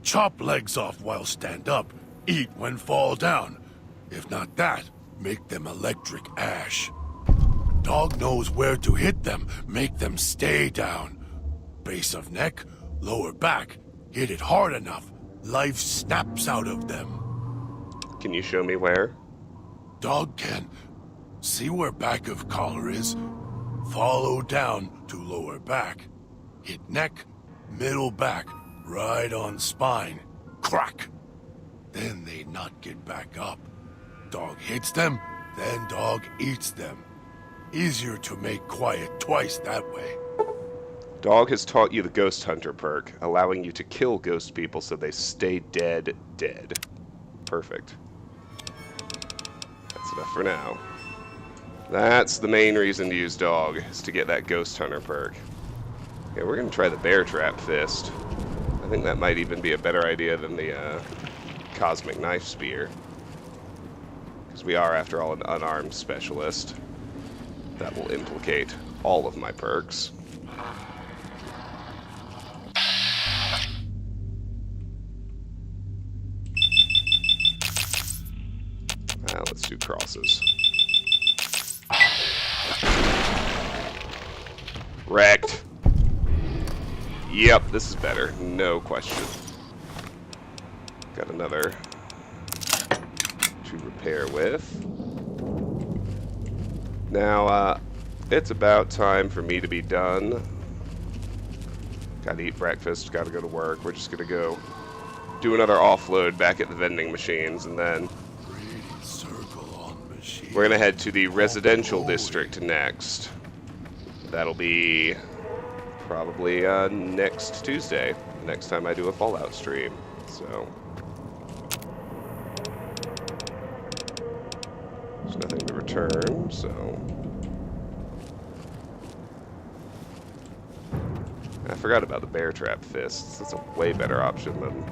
Chop legs off while stand up, eat when fall down. If not that, make them electric ash. Dog knows where to hit them, make them stay down. Base of neck, lower back, hit it hard enough, life snaps out of them. Can you show me where? Dog can. See where back of collar is? Follow down to lower back. Hit neck, middle back, right on spine. Crack! Then they not get back up. Dog hits them, then dog eats them. Easier to make quiet twice that way. Dog has taught you the Ghost Hunter perk, allowing you to kill ghost people so they stay dead. Perfect. That's enough for now. That's the main reason to use Dog, is to get that Ghost Hunter perk. Okay, we're going to try the Bear Trap Fist. I think that might even be a better idea than the Cosmic Knife Spear. Because we are, after all, an unarmed specialist. That will implicate all of my perks. Let's do crosses. Wrecked. Yep, this is better. No question. Got another to repair with. Now, it's about time for me to be done. Gotta eat breakfast, gotta go to work. We're just gonna go do another offload back at the vending machines, and then we're gonna head to the residential district next. That'll be probably next Tuesday, next time I do a Fallout stream. So there's nothing to return, so I forgot about the Bear Trap Fists. That's a way better option than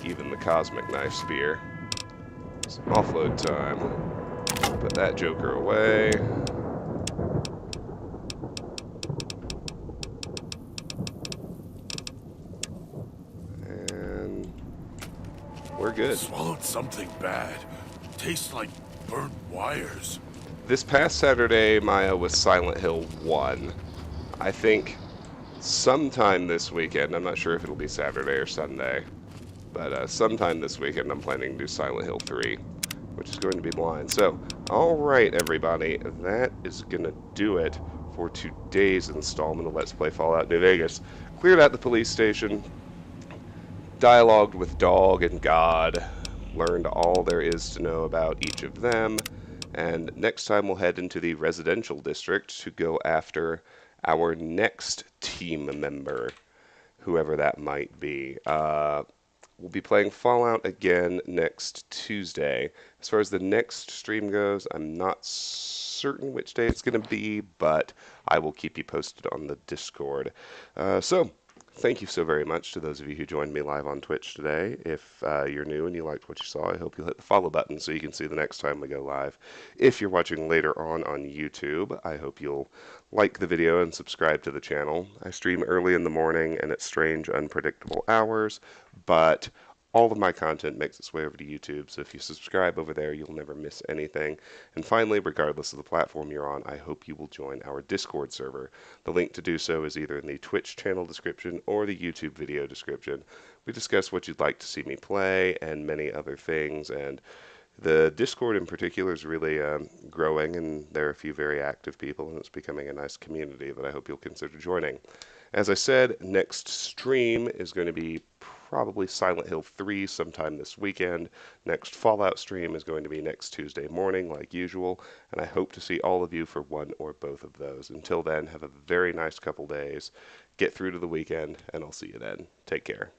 even the Cosmic Knife Spear. Some offload time. Put that joker away. And we're good. Swallowed something bad. Tastes like burnt wires. This past Saturday, Maya was Silent Hill 1. I think sometime this weekend, I'm not sure if it'll be Saturday or Sunday, but sometime this weekend I'm planning to do Silent Hill 3, which is going to be blind. So, alright everybody, that is going to do it for today's installment of Let's Play Fallout New Vegas. Cleared out the police station, dialogued with Dog and God, learned all there is to know about each of them, and next time we'll head into the residential district to go after our next team member, whoever that might be. We'll be playing Fallout again next Tuesday. As far as the next stream goes, I'm not certain which day it's going to be, but I will keep you posted on the Discord. So, thank you so very much to those of you who joined me live on Twitch today. If you're new and you liked what you saw, I hope you'll hit the follow button so you can see the next time we go live. If you're watching later on YouTube, I hope you'll like the video and subscribe to the channel. I stream early in the morning and at strange, unpredictable hours, but all of my content makes its way over to YouTube, so if you subscribe over there, you'll never miss anything. And finally, regardless of the platform you're on, I hope you will join our Discord server. The link to do so is either in the Twitch channel description or the YouTube video description. We discuss what you'd like to see me play and many other things, and The Discord in particular is really growing, and there are a few very active people, and it's becoming a nice community that I hope you'll consider joining. As I said, next stream is going to be probably Silent Hill 3 sometime this weekend. Next Fallout stream is going to be next Tuesday morning, like usual, and I hope to see all of you for one or both of those. Until then, have a very nice couple days. Get through to the weekend, and I'll see you then. Take care.